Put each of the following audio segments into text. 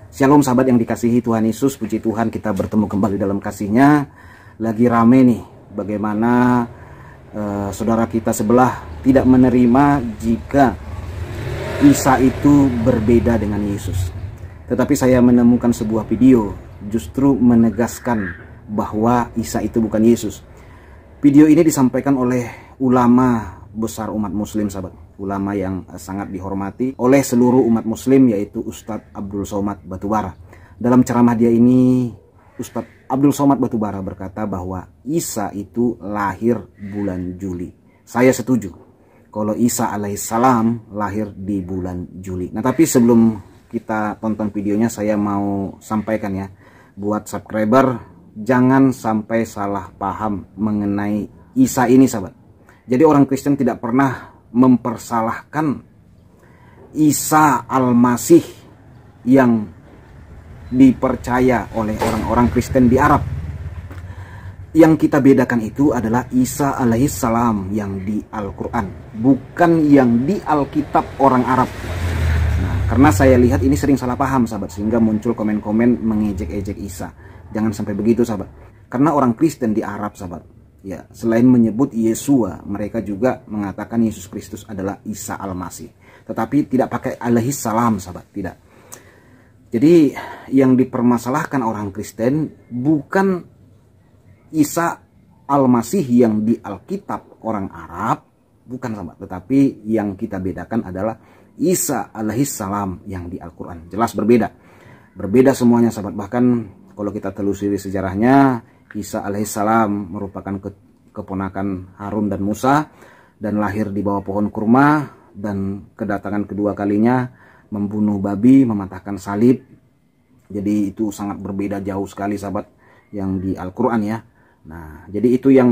Shalom sahabat yang dikasihi Tuhan Yesus, puji Tuhan kita bertemu kembali dalam kasih-Nya. Lagi rame nih bagaimana saudara kita sebelah tidak menerima jika Isa itu berbeda dengan Yesus. Tetapi saya menemukan sebuah video justru menegaskan bahwa Isa itu bukan Yesus. Video ini disampaikan oleh ulama besar umat muslim sahabat, ulama yang sangat dihormati oleh seluruh umat muslim, yaitu Ustadz Abdul Somad Batubara. Dalam ceramah dia ini, Ustadz Abdul Somad Batubara berkata bahwa Isa itu lahir bulan Juli. Saya setuju kalau Isa alaihissalam lahir di bulan Juli. Nah, tapi sebelum kita tonton videonya, saya mau sampaikan ya, buat subscriber jangan sampai salah paham mengenai Isa ini sahabat. Jadi orang Kristen tidak pernah mempersalahkan Isa Al-Masih yang dipercaya oleh orang-orang Kristen di Arab. Yang kita bedakan itu adalah Isa alaihissalam yang di Al-Quran, bukan yang di Alkitab orang Arab. Nah, karena saya lihat ini sering salah paham sahabat, sehingga muncul komen-komen mengejek-ejek Isa. Jangan sampai begitu sahabat. Karena orang Kristen di Arab sahabat, ya, selain menyebut Yesua, mereka juga mengatakan Yesus Kristus adalah Isa Al-Masih. Tetapi tidak pakai alaihissalam sahabat, tidak. Jadi yang dipermasalahkan orang Kristen bukan Isa Al-Masih yang di Alkitab orang Arab, bukan sahabat. Tetapi yang kita bedakan adalah Isa alaihissalam yang di Al-Quran. Jelas berbeda. Berbeda semuanya sahabat. Bahkan kalau kita telusuri sejarahnya, Isa alaihissalam merupakan keponakan Harun dan Musa, dan lahir di bawah pohon kurma, dan kedatangan kedua kalinya membunuh babi, mematahkan salib. Jadi itu sangat berbeda jauh sekali sahabat yang di Al-Quran ya. Nah, jadi itu yang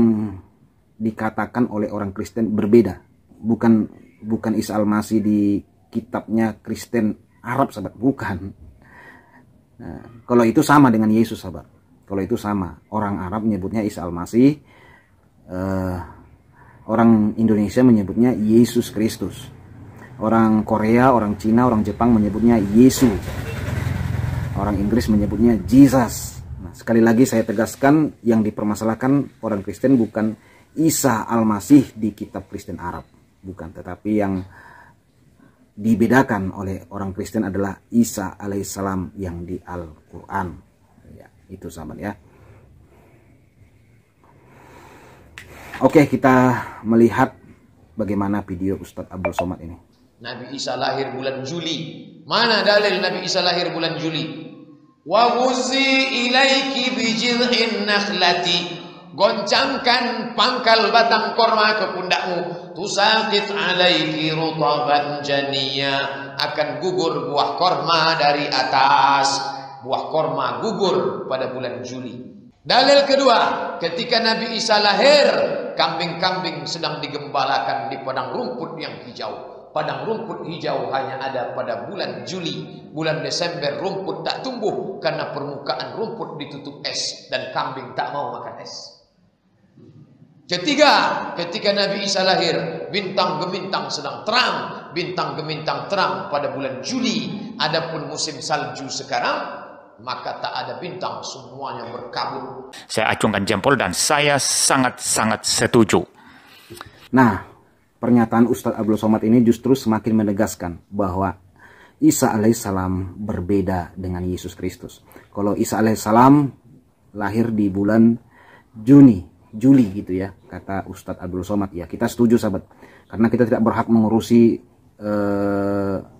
dikatakan oleh orang Kristen berbeda. Bukan Isa Al-Masih di kitabnya Kristen Arab sahabat, bukan. Nah, kalau itu sama dengan Yesus sahabat. Kalau itu sama, orang Arab menyebutnya Isa Al-Masih, orang Indonesia menyebutnya Yesus Kristus, orang Korea, orang Cina, orang Jepang menyebutnya Yesu, orang Inggris menyebutnya Jesus. Nah, sekali lagi saya tegaskan, yang dipermasalahkan orang Kristen bukan Isa Al-Masih di kitab Kristen Arab, bukan. Tetapi yang dibedakan oleh orang Kristen adalah Isa alaihissalam yang di Al-Quran. Itu sahabat ya. Oke, kita melihat bagaimana video Ustadz Abdul Somad ini. Nabi Isa lahir bulan Juli. Mana dalil Nabi Isa lahir bulan Juli? Wa huzi ilaiki bijil'in nakhlati. Goncangkan pangkal batang korma ke pundakmu. Tusaqit alaiki rutaban janiya. Akan gugur buah korma dari atas. Buah korma gugur pada bulan Juli. Dalil kedua, ketika Nabi Isa lahir, kambing-kambing sedang digembalakan di padang rumput yang hijau. Padang rumput hijau hanya ada pada bulan Juli. Bulan Desember rumput tak tumbuh karena permukaan rumput ditutup es dan kambing tak mau makan es. Ketiga, ketika Nabi Isa lahir, bintang gemintang sedang terang. Bintang gemintang terang pada bulan Juli. Adapun musim salju sekarang, maka tak ada bintang, semuanya berkabut. Saya acungkan jempol dan saya sangat-sangat setuju. Nah, pernyataan Ustadz Abdul Somad ini justru semakin menegaskan bahwa Isa alaihissalam berbeda dengan Yesus Kristus. Kalau Isa alaihissalam lahir di bulan Juli gitu ya, kata Ustadz Abdul Somad. Ya, kita setuju sahabat, karena kita tidak berhak mengurusi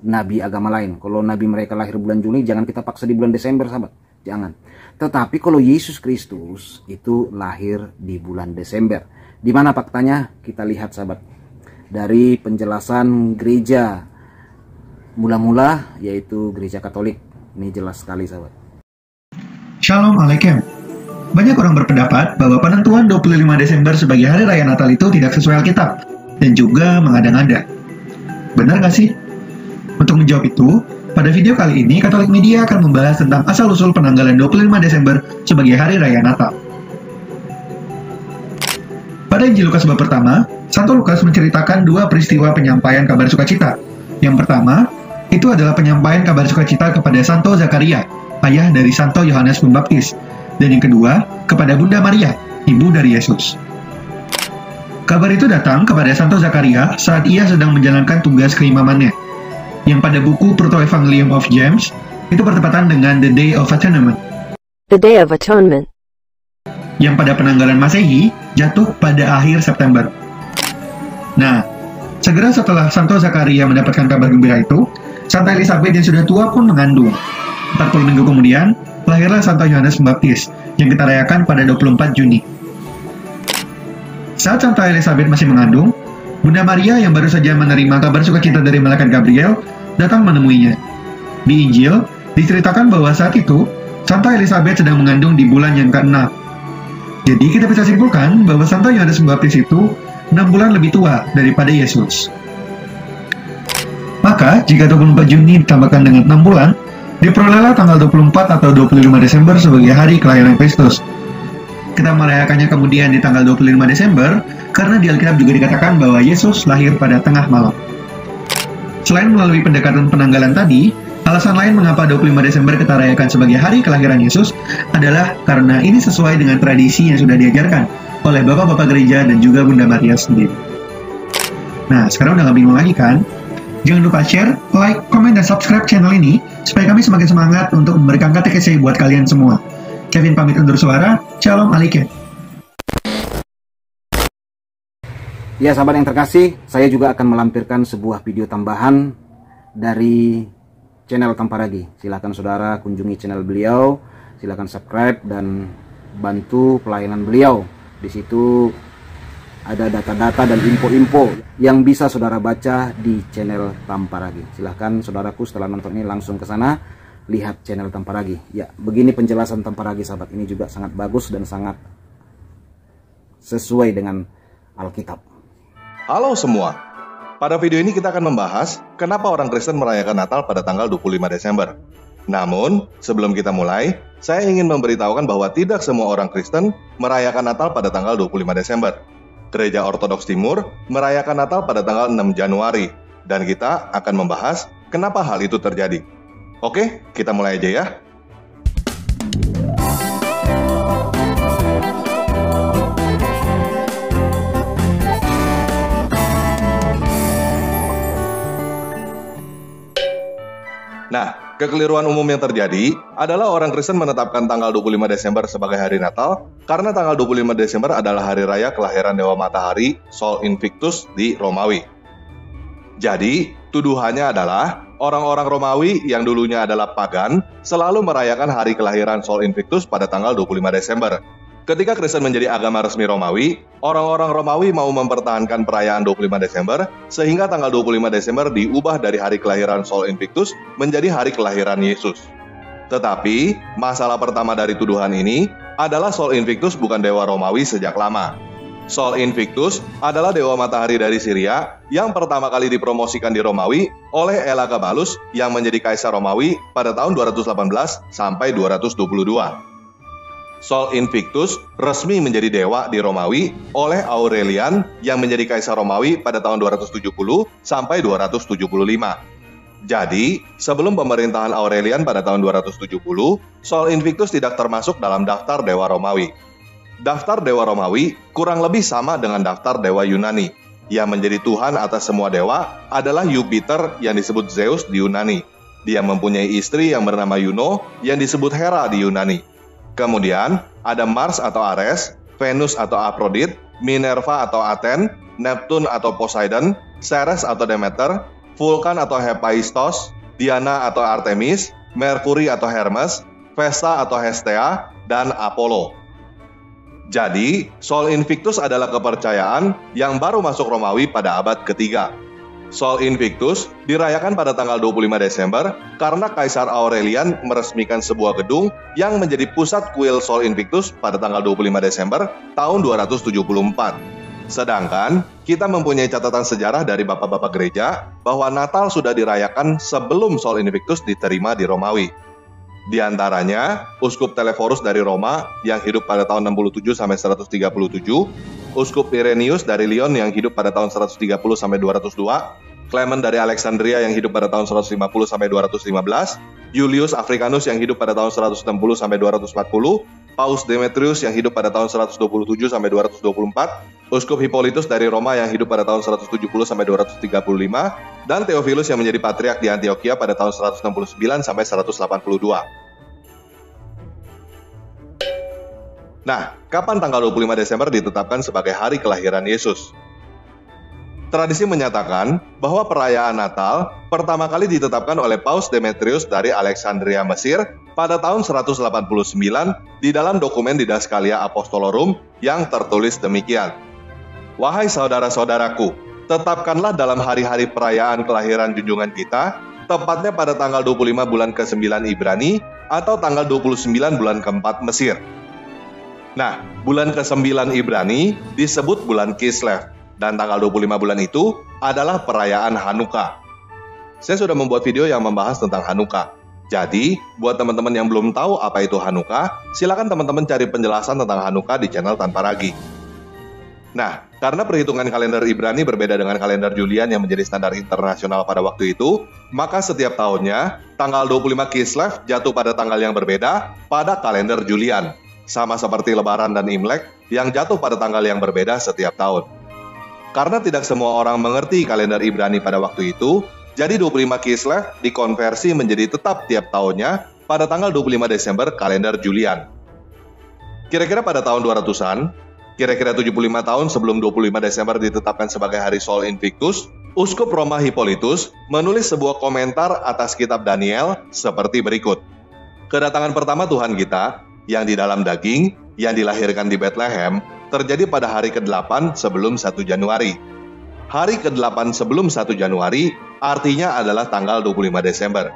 nabi agama lain. Kalau nabi mereka lahir bulan Juli, jangan kita paksa di bulan Desember sahabat, jangan. Tetapi kalau Yesus Kristus itu lahir di bulan Desember, di mana faktanya? Kita lihat sahabat dari penjelasan gereja mula-mula, yaitu gereja Katolik. Ini jelas sekali sahabat. Shalom Alaikum. Banyak orang berpendapat bahwa penentuan 25 Desember sebagai hari raya Natal itu tidak sesuai Alkitab dan juga mengada-ngada. Benar nggak sih? Untuk menjawab itu, pada video kali ini Katolik Media akan membahas tentang asal-usul penanggalan 25 Desember sebagai hari raya Natal. Pada Injil Lukas bab pertama, Santo Lukas menceritakan dua peristiwa penyampaian kabar sukacita. Yang pertama, itu adalah penyampaian kabar sukacita kepada Santo Zakaria, ayah dari Santo Yohanes Pembaptis, dan yang kedua, kepada Bunda Maria, ibu dari Yesus. Kabar itu datang kepada Santo Zakaria saat ia sedang menjalankan tugas keimamannya, yang pada buku Proto-Evangelium of James itu bertepatan dengan The Day of Atonement. The Day of Atonement. Yang pada penanggalan Masehi jatuh pada akhir September. Nah, segera setelah Santo Zakaria mendapatkan kabar gembira itu, Santa Elizabeth yang sudah tua pun mengandung. 40 minggu kemudian, lahirlah Santo Yohanes Pembaptis yang kita rayakan pada 24 Juni. Saat Santa Elizabeth masih mengandung, Bunda Maria yang baru saja menerima kabar sukacita dari malaikat Gabriel datang menemuinya. Di Injil, diceritakan bahwa saat itu, Santa Elizabeth sedang mengandung di bulan yang ke-6. Jadi kita bisa simpulkan bahwa Santo Yohanes Pembaptis itu 6 bulan lebih tua daripada Yesus. Maka, jika 24 Juni ditambahkan dengan 6 bulan, diperolehlah tanggal 24 atau 25 Desember sebagai hari kelahiran Kristus. Kita merayakannya kemudian di tanggal 25 Desember karena di Alkitab juga dikatakan bahwa Yesus lahir pada tengah malam. Selain melalui pendekatan penanggalan tadi, alasan lain mengapa 25 Desember kita rayakan sebagai hari kelahiran Yesus adalah karena ini sesuai dengan tradisi yang sudah diajarkan oleh Bapak-Bapak Gereja dan juga Bunda Maria sendiri. Nah, sekarang udah gak bingung lagi kan? Jangan lupa share, like, komen, dan subscribe channel ini supaya kami semakin semangat untuk memberikan katekesi buat kalian semua. Kevin pamit undur suara, Shalom Alaikum. Ya sahabat yang terkasih, saya juga akan melampirkan sebuah video tambahan dari channel Tamparagi. Silakan saudara kunjungi channel beliau, silakan subscribe dan bantu pelayanan beliau. Di situ ada data-data dan info-info yang bisa saudara baca di channel Tamparagi. Silahkan saudaraku setelah nonton ini langsung ke sana, lihat channel Tamparagi. Ya, begini penjelasan Tamparagi sahabat. Ini juga sangat bagus dan sangat sesuai dengan Alkitab. Halo semua. Pada video ini kita akan membahas kenapa orang Kristen merayakan Natal pada tanggal 25 Desember. Namun, sebelum kita mulai, saya ingin memberitahukan bahwa tidak semua orang Kristen merayakan Natal pada tanggal 25 Desember. Gereja Ortodoks Timur merayakan Natal pada tanggal 6 Januari, dan kita akan membahas kenapa hal itu terjadi. Oke, kita mulai aja ya. Nah, kekeliruan umum yang terjadi adalah orang Kristen menetapkan tanggal 25 Desember sebagai hari Natal karena tanggal 25 Desember adalah hari raya kelahiran Dewa Matahari Sol Invictus di Romawi. Jadi, tuduhannya adalah orang-orang Romawi yang dulunya adalah pagan selalu merayakan hari kelahiran Sol Invictus pada tanggal 25 Desember. Ketika Kristen menjadi agama resmi Romawi, orang-orang Romawi mau mempertahankan perayaan 25 Desember sehingga tanggal 25 Desember diubah dari hari kelahiran Sol Invictus menjadi hari kelahiran Yesus. Tetapi, masalah pertama dari tuduhan ini adalah Sol Invictus bukan dewa Romawi sejak lama. Sol Invictus adalah dewa matahari dari Syria yang pertama kali dipromosikan di Romawi oleh Elagabalus yang menjadi kaisar Romawi pada tahun 218 sampai 222. Sol Invictus resmi menjadi dewa di Romawi oleh Aurelian yang menjadi kaisar Romawi pada tahun 270 sampai 275. Jadi, sebelum pemerintahan Aurelian pada tahun 270, Sol Invictus tidak termasuk dalam daftar dewa Romawi. Daftar dewa Romawi kurang lebih sama dengan daftar dewa Yunani. Yang menjadi Tuhan atas semua dewa adalah Jupiter yang disebut Zeus di Yunani. Dia mempunyai istri yang bernama Juno yang disebut Hera di Yunani. Kemudian ada Mars atau Ares, Venus atau Aphrodite, Minerva atau Aten, Neptune atau Poseidon, Ceres atau Demeter, Vulkan atau Hephaistos, Diana atau Artemis, Merkuri atau Hermes, Vesta atau Hestia, dan Apollo. Jadi, Sol Invictus adalah kepercayaan yang baru masuk Romawi pada abad ketiga. Sol Invictus dirayakan pada tanggal 25 Desember karena Kaisar Aurelian meresmikan sebuah gedung yang menjadi pusat kuil Sol Invictus pada tanggal 25 Desember tahun 274. Sedangkan, kita mempunyai catatan sejarah dari Bapak-Bapak Gereja bahwa Natal sudah dirayakan sebelum Sol Invictus diterima di Romawi. Di antaranya, Uskup Telephorus dari Roma yang hidup pada tahun 67 sampai 137, Uskup Irenaeus dari Lyon yang hidup pada tahun 130 sampai 202, Clement dari Alexandria yang hidup pada tahun 150 sampai 215, Julius Africanus yang hidup pada tahun 160 sampai 240, Paus Demetrius yang hidup pada tahun 127 sampai 224, Uskup Hippolytus dari Roma yang hidup pada tahun 170 sampai 235, dan Theophilus yang menjadi patriark di Antioquia pada tahun 169 sampai 182. Nah, kapan tanggal 25 Desember ditetapkan sebagai hari kelahiran Yesus? Tradisi menyatakan bahwa perayaan Natal pertama kali ditetapkan oleh Paus Demetrius dari Alexandria, Mesir pada tahun 189 di dalam dokumen Didaskalia Apostolorum yang tertulis demikian. Wahai saudara-saudaraku, tetapkanlah dalam hari-hari perayaan kelahiran junjungan kita, tepatnya pada tanggal 25 bulan ke-9 Ibrani atau tanggal 29 bulan ke-4 Mesir. Nah, bulan ke-9 Ibrani disebut bulan Kislev. Dan tanggal 25 bulan itu adalah perayaan Hanukkah. Saya sudah membuat video yang membahas tentang Hanukkah. Jadi, buat teman-teman yang belum tahu apa itu Hanukkah, silakan teman-teman cari penjelasan tentang Hanukkah di channel Tanpa Ragi. Nah, karena perhitungan kalender Ibrani berbeda dengan kalender Julian yang menjadi standar internasional pada waktu itu, maka setiap tahunnya, tanggal 25 Kislev jatuh pada tanggal yang berbeda pada kalender Julian. Sama seperti Lebaran dan Imlek yang jatuh pada tanggal yang berbeda setiap tahun. Karena tidak semua orang mengerti kalender Ibrani pada waktu itu, jadi 25 Kislev dikonversi menjadi tetap tiap tahunnya pada tanggal 25 Desember kalender Julian. Kira-kira pada tahun 200-an, kira-kira 75 tahun sebelum 25 Desember ditetapkan sebagai hari Sol Invictus, Uskup Roma Hippolytus menulis sebuah komentar atas kitab Daniel seperti berikut. Kedatangan pertama Tuhan kita, yang di dalam daging, yang dilahirkan di Bethlehem, terjadi pada hari ke-8 sebelum 1 Januari. Hari ke-8 sebelum 1 Januari artinya adalah tanggal 25 Desember.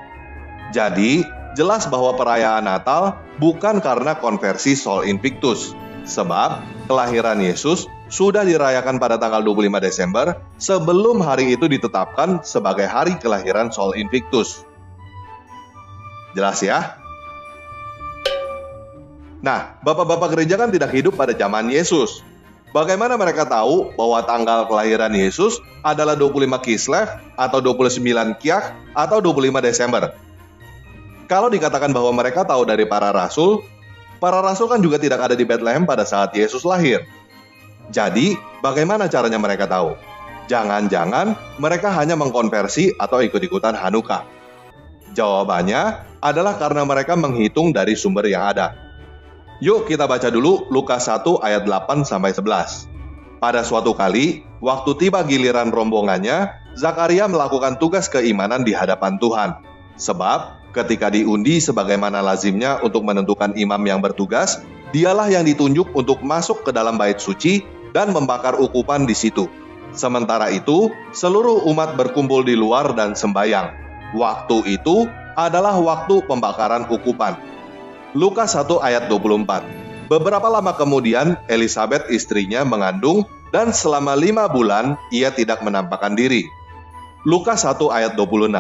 Jadi, jelas bahwa perayaan Natal bukan karena konversi Sol Invictus, sebab kelahiran Yesus sudah dirayakan pada tanggal 25 Desember sebelum hari itu ditetapkan sebagai hari kelahiran Sol Invictus. Jelas ya? Nah, bapak-bapak gereja kan tidak hidup pada zaman Yesus. Bagaimana mereka tahu bahwa tanggal kelahiran Yesus adalah 25 Kislev atau 29 Kiak atau 25 Desember? Kalau dikatakan bahwa mereka tahu dari para rasul kan juga tidak ada di Bethlehem pada saat Yesus lahir. Jadi, bagaimana caranya mereka tahu? Jangan-jangan mereka hanya mengkonversi atau ikut-ikutan Hanukkah. Jawabannya adalah karena mereka menghitung dari sumber yang ada. Yuk kita baca dulu Lukas 1 ayat 8-11. Pada suatu kali, waktu tiba giliran rombongannya, Zakaria melakukan tugas keimanan di hadapan Tuhan. Sebab ketika diundi sebagaimana lazimnya untuk menentukan imam yang bertugas, dialah yang ditunjuk untuk masuk ke dalam bait suci dan membakar ukupan di situ. Sementara itu, seluruh umat berkumpul di luar dan sembayang. Waktu itu adalah waktu pembakaran ukupan. Lukas 1 ayat 24. Beberapa lama kemudian, Elisabet istrinya mengandung dan selama 5 bulan ia tidak menampakkan diri. Lukas 1 ayat 26.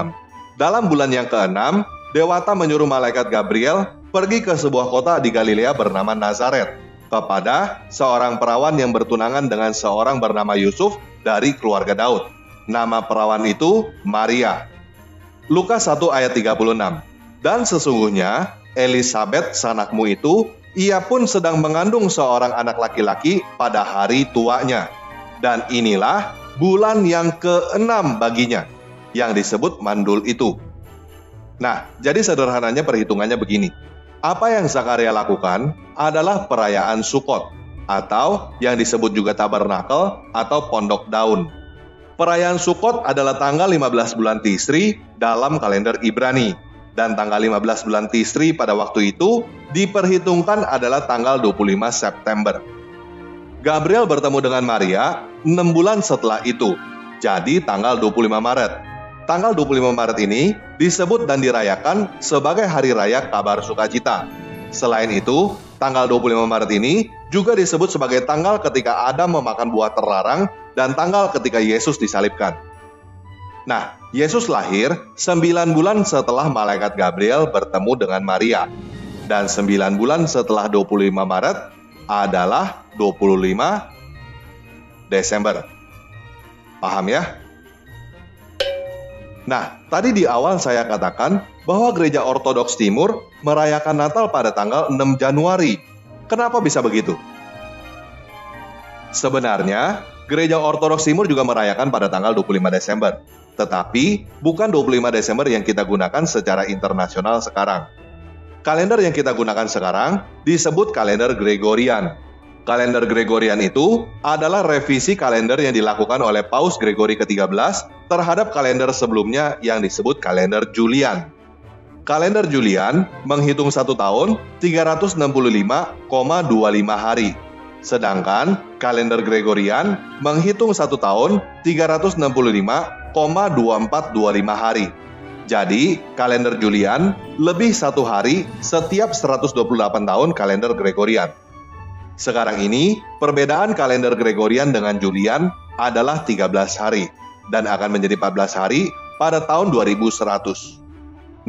Dalam bulan yang ke-6, Dewata menyuruh malaikat Gabriel pergi ke sebuah kota di Galilea bernama Nazaret, kepada seorang perawan yang bertunangan dengan seorang bernama Yusuf dari keluarga Daud. Nama perawan itu Maria. Lukas 1 ayat 36. Dan sesungguhnya Elisabet sanakmu itu, ia pun sedang mengandung seorang anak laki-laki pada hari tuanya. Dan inilah bulan yang ke-6 baginya, yang disebut mandul itu. Nah, jadi sederhananya perhitungannya begini. Apa yang Zakaria lakukan adalah perayaan Sukot, atau yang disebut juga tabernakel atau pondok daun. Perayaan Sukot adalah tanggal 15 bulan Tisri dalam kalender Ibrani. Dan tanggal 15 bulan Tisri pada waktu itu diperhitungkan adalah tanggal 25 September. Gabriel bertemu dengan Maria 6 bulan setelah itu, jadi tanggal 25 Maret. Tanggal 25 Maret ini disebut dan dirayakan sebagai Hari Raya Kabar Sukacita. Selain itu, tanggal 25 Maret ini juga disebut sebagai tanggal ketika Adam memakan buah terlarang dan tanggal ketika Yesus disalibkan. Nah, Yesus lahir 9 bulan setelah malaikat Gabriel bertemu dengan Maria. Dan 9 bulan setelah 25 Maret adalah 25 Desember. Paham ya? Nah, tadi di awal saya katakan bahwa Gereja Ortodoks Timur merayakan Natal pada tanggal 6 Januari. Kenapa bisa begitu? Sebenarnya, Gereja Ortodoks Timur juga merayakan pada tanggal 25 Desember. Tetapi, bukan 25 Desember yang kita gunakan secara internasional sekarang. Kalender yang kita gunakan sekarang disebut kalender Gregorian. Kalender Gregorian itu adalah revisi kalender yang dilakukan oleh Paus Gregory ke-13 terhadap kalender sebelumnya yang disebut kalender Julian. Kalender Julian menghitung 1 tahun 365,25 hari. Sedangkan kalender Gregorian menghitung 1 tahun 365,2425 hari. Jadi, kalender Julian lebih 1 hari setiap 128 tahun kalender Gregorian. Sekarang ini, perbedaan kalender Gregorian dengan Julian adalah 13 hari dan akan menjadi 14 hari pada tahun 2100.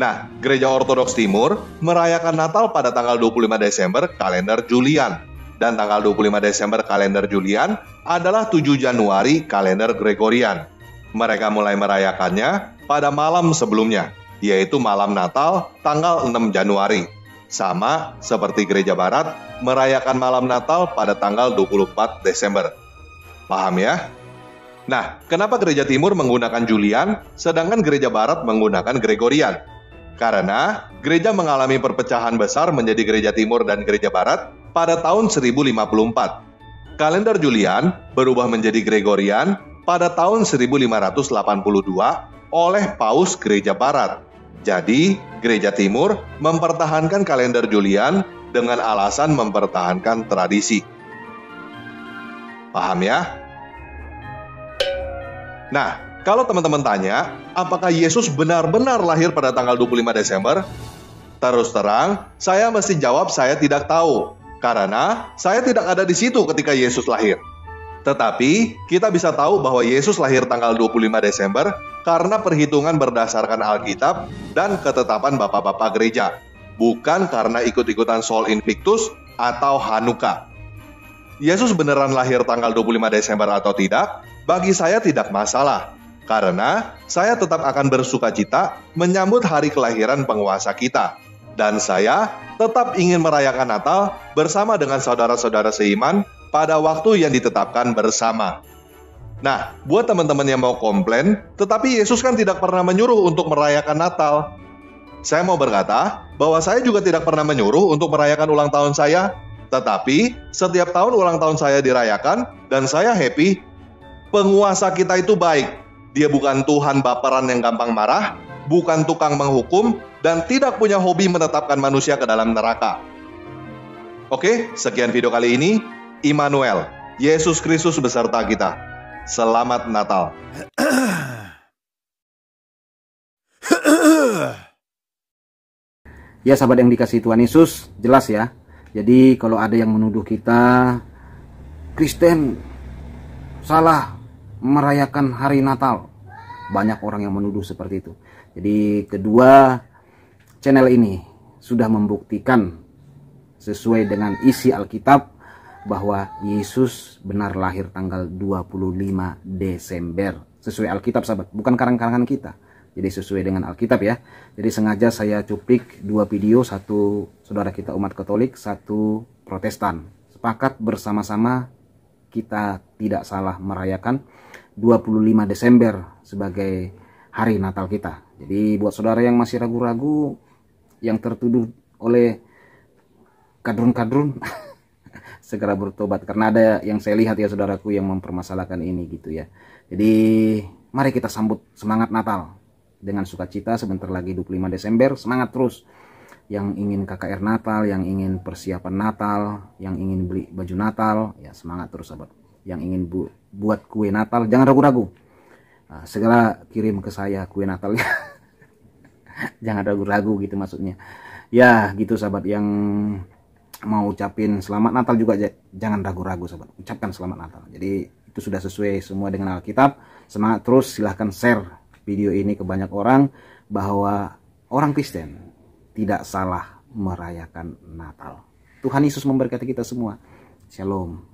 Nah, Gereja Ortodoks Timur merayakan Natal pada tanggal 25 Desember kalender Julian dan tanggal 25 Desember kalender Julian adalah 7 Januari kalender Gregorian. Mereka mulai merayakannya pada malam sebelumnya, yaitu malam Natal tanggal 6 Januari. Sama seperti Gereja Barat merayakan malam Natal pada tanggal 24 Desember. Paham ya? Nah, kenapa Gereja Timur menggunakan Julian, sedangkan Gereja Barat menggunakan Gregorian? Karena gereja mengalami perpecahan besar menjadi Gereja Timur dan Gereja Barat pada tahun 1054. Kalender Julian berubah menjadi Gregorian pada tahun 1582 oleh Paus Gereja Barat. Jadi, Gereja Timur mempertahankan kalender Julian dengan alasan mempertahankan tradisi. Paham ya? Nah, kalau teman-teman tanya, apakah Yesus benar-benar lahir pada tanggal 25 Desember? Terus terang, saya mesti jawab saya tidak tahu, karena saya tidak ada di situ ketika Yesus lahir. Tetapi, kita bisa tahu bahwa Yesus lahir tanggal 25 Desember karena perhitungan berdasarkan Alkitab dan ketetapan bapak-bapak gereja, bukan karena ikut-ikutan Sol Invictus atau Hanukkah. Yesus beneran lahir tanggal 25 Desember atau tidak, bagi saya tidak masalah, karena saya tetap akan bersukacita menyambut hari kelahiran penguasa kita. Dan saya tetap ingin merayakan Natal bersama dengan saudara-saudara seiman pada waktu yang ditetapkan bersama. Nah, buat teman-teman yang mau komplain, tetapi Yesus kan tidak pernah menyuruh untuk merayakan Natal. Saya mau berkata bahwa saya juga tidak pernah menyuruh untuk merayakan ulang tahun saya, tetapi setiap tahun ulang tahun saya dirayakan dan saya happy. Penguasa kita itu baik. Dia bukan Tuhan baperan yang gampang marah, bukan tukang menghukum, dan tidak punya hobi menetapkan manusia ke dalam neraka. Oke, sekian video kali ini. Immanuel, Yesus Kristus beserta kita. Selamat Natal. Ya sahabat yang dikasihi Tuhan Yesus, jelas ya. Jadi kalau ada yang menuduh kita Kristen salah merayakan hari Natal, banyak orang yang menuduh seperti itu. Jadi kedua channel ini sudah membuktikan sesuai dengan isi Alkitab bahwa Yesus benar lahir tanggal 25 Desember. Sesuai Alkitab sahabat, bukan karang-karangan kita. Jadi sesuai dengan Alkitab ya. Jadi sengaja saya cuplik dua video, satu saudara kita umat Katolik, satu Protestan. Sepakat bersama-sama kita tidak salah merayakan 25 Desember sebagai hari Natal kita. Jadi buat saudara yang masih ragu-ragu, yang tertuduh oleh kadrun-kadrun, segera bertobat, karena ada yang saya lihat ya saudaraku yang mempermasalahkan ini gitu ya. Jadi mari kita sambut semangat Natal dengan sukacita. Sebentar lagi 25 Desember, semangat terus. Yang ingin KKR Natal, yang ingin persiapan Natal, yang ingin beli baju Natal, ya semangat terus sahabat. Yang ingin buat kue Natal, jangan ragu-ragu. Nah, segera kirim ke saya kue Natal ya. Jangan ragu-ragu gitu maksudnya. Ya gitu sahabat, yang mau ucapin selamat Natal juga jangan ragu-ragu sahabat, ucapkan selamat Natal. Jadi itu sudah sesuai semua dengan Alkitab. Semangat terus, silahkan share video ini ke banyak orang bahwa orang Kristen tidak salah merayakan Natal. Tuhan Yesus memberkati kita semua. Shalom.